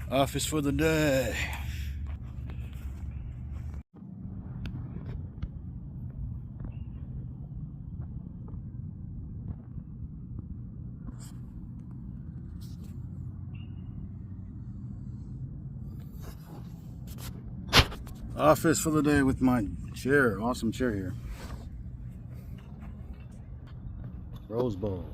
Office for the day. Office for the day with my chair. Awesome chair here. Rose Bowl.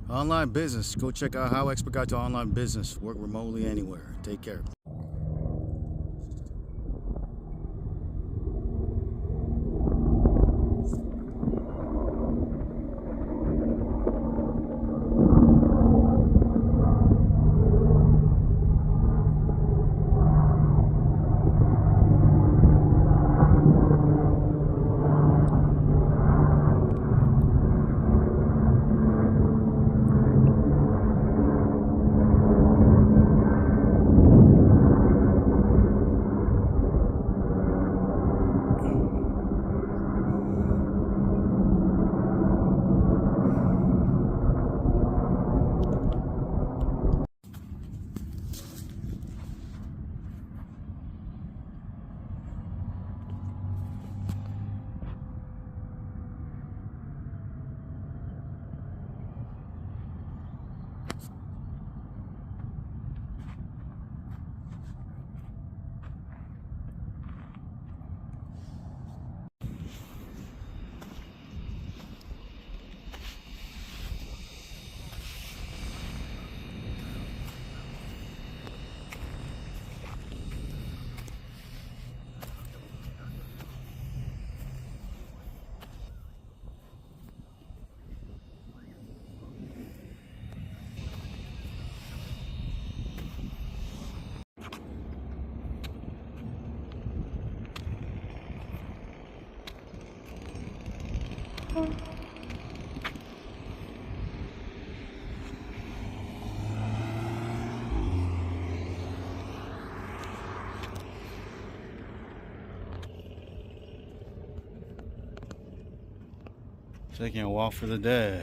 Online business. Go check out HowExpert Guide to Online Business. Work remotely anywhere. Take care. Taking a walk for the day.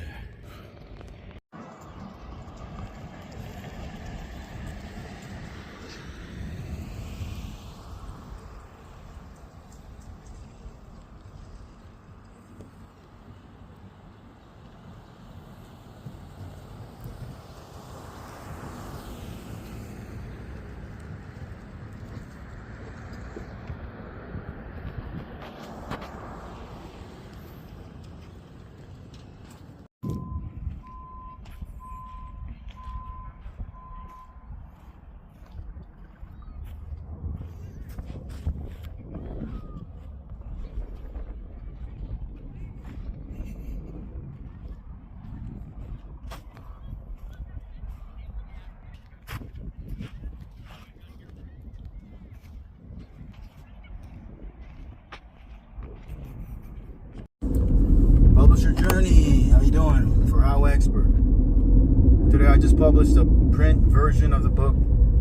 Publisher journey. How you doing? For HowExpert. Today I just published a print version of the book,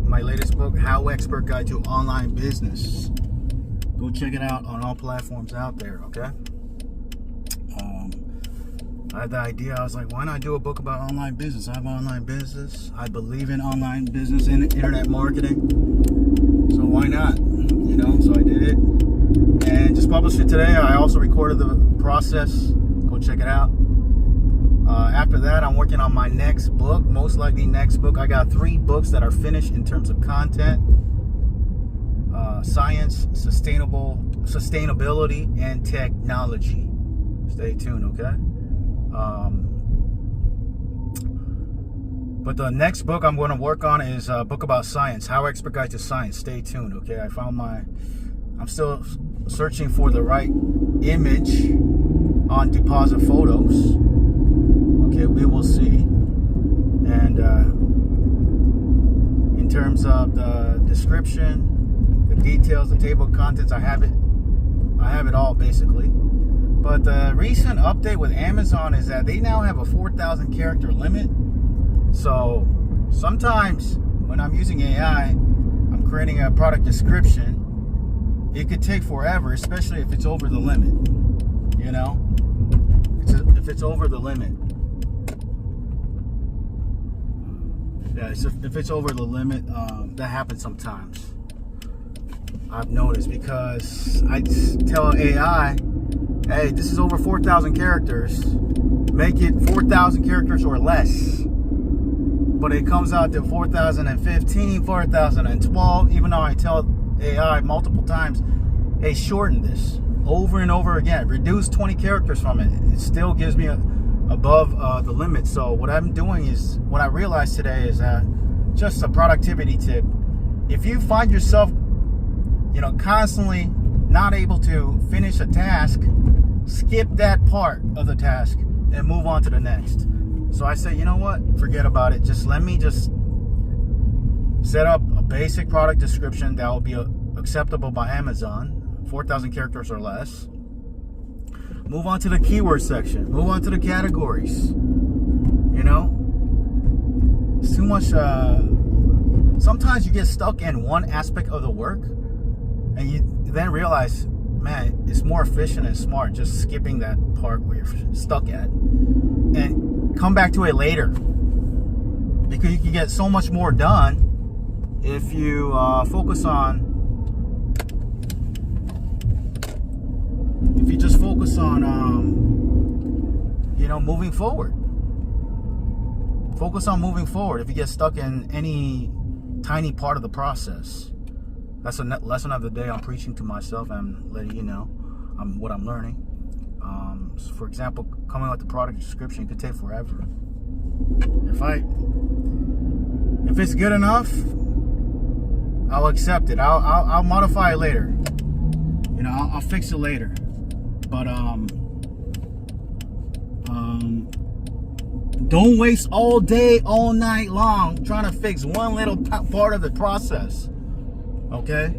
my latest book, HowExpert Guide to Online Business. Go check it out on all platforms out there, okay? I had the idea, I was like, why not do a book about online business? I have online business. I believe in online business and internet marketing. So why not? You know, so I did it. And just published it today. I also recorded the process. Go check it out. After that, I'm working on my next book, most likely next book. I got 3 books that are finished in terms of content, science, sustainability, and technology. Stay tuned, okay? But the next book I'm going to work on is a book about science, HowExpert Guide to Science. Stay tuned, okay? I'm still searching for the right image on deposit photos. Okay, we will see. And in terms of the description, the details, the table of contents, I have it all basically. But the recent update with Amazon is that they now have a 4,000 character limit. So sometimes when I'm using AI, I'm creating a product description. It could take forever, especially if it's over the limit. You know, if it's over the limit. Yeah, so if it's over the limit, that happens sometimes. I've noticed, because I tell AI, hey, this is over 4,000 characters. Make it 4,000 characters or less. But it comes out to 4,015, 4,012, even though I tell AI multiple times, hey, shorten this over and over again. Reduce 20 characters from it. It still gives me above the limit. So what I'm doing is, what I realized today is that, just a productivity tip. If you find yourself, constantly not able to finish a task, skip that part of the task and move on to the next. So I say, you know what? Forget about it. Let me set up a basic product description that will be acceptable by Amazon, 4,000 characters or less. Move on to the keyword section. Move on to the categories. It's too much. Sometimes you get stuck in one aspect of the work, and you then realize, man, it's more efficient and smart just skipping that part where you're stuck at, and come back to it later, because you can get so much more done if you just focus on moving forward. Focus on moving forward. If you get stuck in any tiny part of the process, that's a lesson of the day. I'm preaching to myself and letting you know what I'm learning. So for example, coming with the product description could take forever. If it's good enough, I'll accept it. I'll modify it later. I'll fix it later. But don't waste all day, all night long trying to fix one little part of the process. Okay?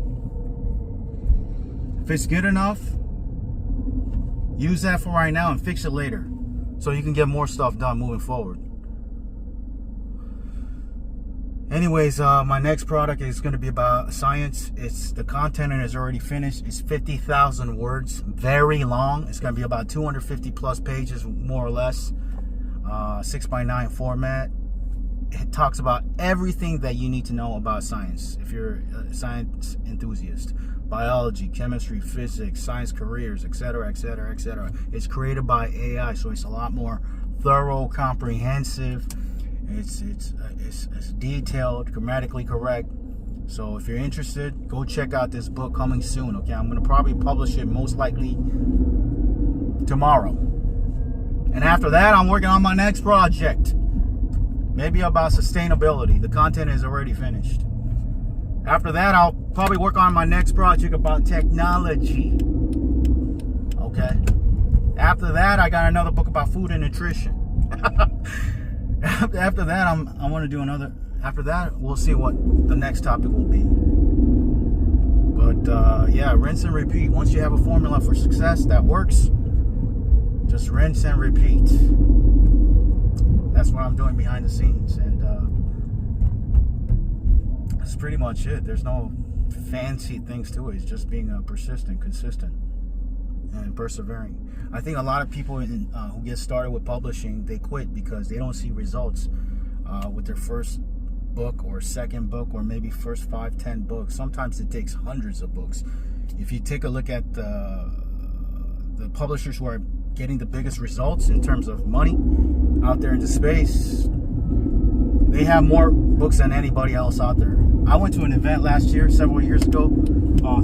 If it's good enough, use that for right now and fix it later, so you can get more stuff done moving forward. Anyways, my next product is going to be about science. The content is already finished. It's 50,000 words, very long. It's going to be about 250 plus pages, more or less. 6x9 format. It talks about everything that you need to know about science. If you're a science enthusiast, biology, chemistry, physics, science careers, etc., etc., etc. It's created by AI, so it's a lot more thorough, comprehensive. It's detailed, grammatically correct. So if you're interested, go check out this book coming soon. Okay, I'm gonna probably publish it most likely tomorrow. And after that, I'm working on my next project. Maybe about sustainability. The content is already finished. After that, I'll probably work on my next project about technology. Okay. After that, I got another book about food and nutrition. After that, I want to do another. After that, we'll see what the next topic will be. But yeah, rinse and repeat. Once you have a formula for success that works, just rinse and repeat. That's what I'm doing behind the scenes, and that's pretty much it. There's no fancy things to it. It's just being persistent, consistent, and persevering. I think a lot of people who get started with publishing, they quit because they don't see results with their first book or second book, or maybe first 5-10 books. Sometimes it takes hundreds of books. If you take a look at the publishers who are getting the biggest results in terms of money out there in the space, they have more books than anybody else out there. I went to an event last year, several years ago,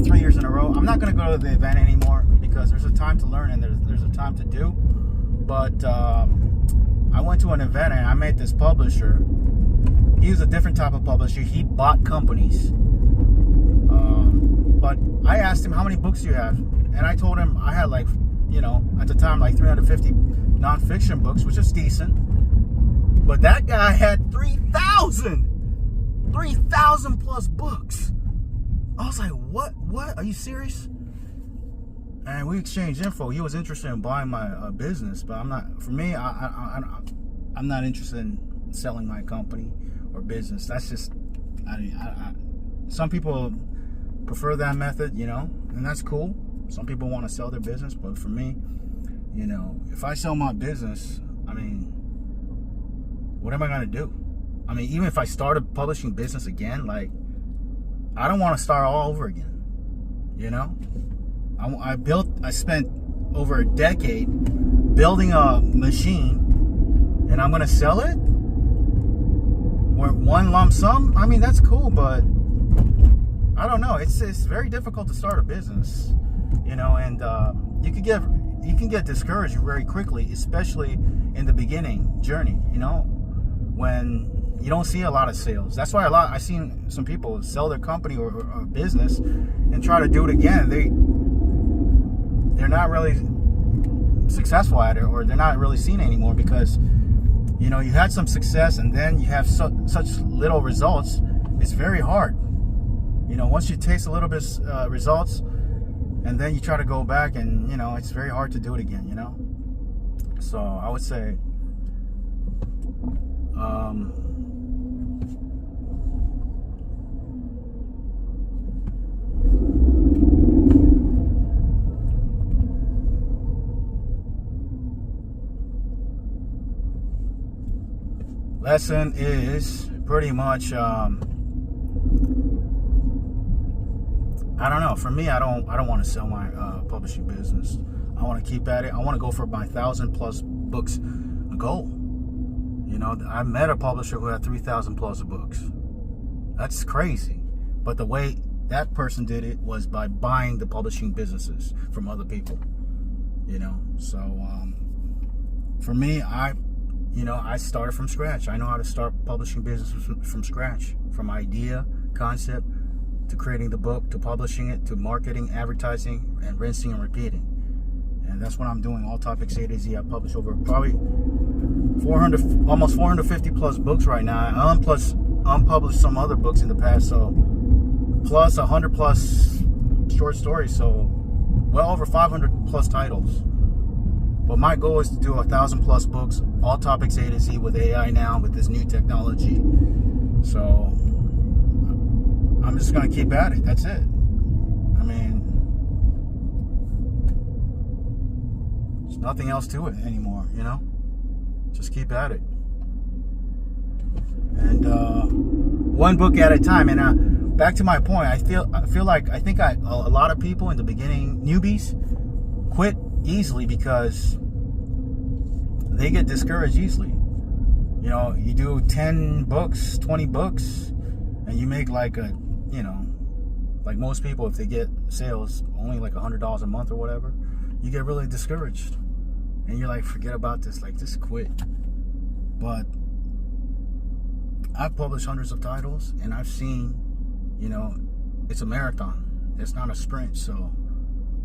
3 years in a row. I'm not going to go to the event anymore because there's a time to learn and there's a time to do. But I went to an event and I met this publisher. He was a different type of publisher. He bought companies. But I asked him, how many books do you have? And I told him I had at the time, 350 nonfiction books, which is decent. But that guy had 3,000 plus books. I was like, what? Are you serious? And we exchanged info. He was interested in buying my business, but I'm not. For me, I'm not interested in selling my company or business. That's just, some people prefer that method, and that's cool. Some people want to sell their business, but for me, if I sell my business, what am I going to do? I mean, even if I start a publishing business again, like, I don't want to start all over again. You know, I spent over a decade building a machine, and I'm gonna sell it one lump sum. I mean, that's cool, but I don't know. It's very difficult to start a business, you know, and you can get discouraged very quickly, especially in the beginning journey. You know, when you don't see a lot of sales. That's why I've seen some people sell their company or business and try to do it again. They're not really successful at it, or they're not really seen anymore, because, you know, you had some success and then you have such little results. It's very hard. You know, once you taste a little bit results and then you try to go back, and, you know, it's very hard to do it again, you know. So I would say lesson is pretty much I don't know. For me, I don't want to sell my publishing business. I want to keep at it. I want to go for my 1,000+ books goal. You know, I met a publisher who had 3,000+ books. That's crazy. But the way that person did it was by buying the publishing businesses from other people. You know, so for me, I started from scratch. I know how to start publishing business from scratch, from idea, concept, to creating the book, to publishing it, to marketing, advertising, and rinsing and repeating. And that's what I'm doing. All topics A to Z. I publish over probably 400, almost 450+ books right now. Unpublished some other books in the past, so plus 100+ short stories, so well over 500+ titles. But my goal is to do 1,000+ books, all topics A to Z, with AI now, with this new technology. So I'm just going to keep at it. That's it. I mean, there's nothing else to it anymore, you know? Just keep at it. And one book at a time. And back to my point, I think a lot of people in the beginning, newbies, quit easily because they get discouraged easily. You know, you do 10 books, 20 books, and you make like like most people, if they get sales only like $100 a month or whatever, you get really discouraged. And you're like, forget about this, like, just quit. But I've published hundreds of titles, and I've seen, you know, it's a marathon. It's not a sprint. So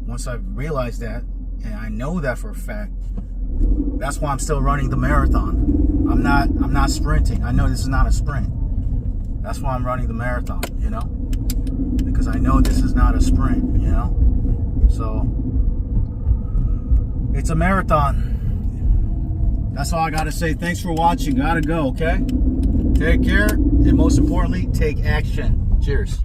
once I've realized that, and I know that for a fact, that's why I'm still running the marathon. I'm not sprinting. I know this is not a sprint. That's why I'm running the marathon, you know, because I know this is not a sprint, you know. So it's a marathon. That's all I gotta say. Thanks for watching. Gotta go, okay? Take care, and most importantly, take action. Cheers.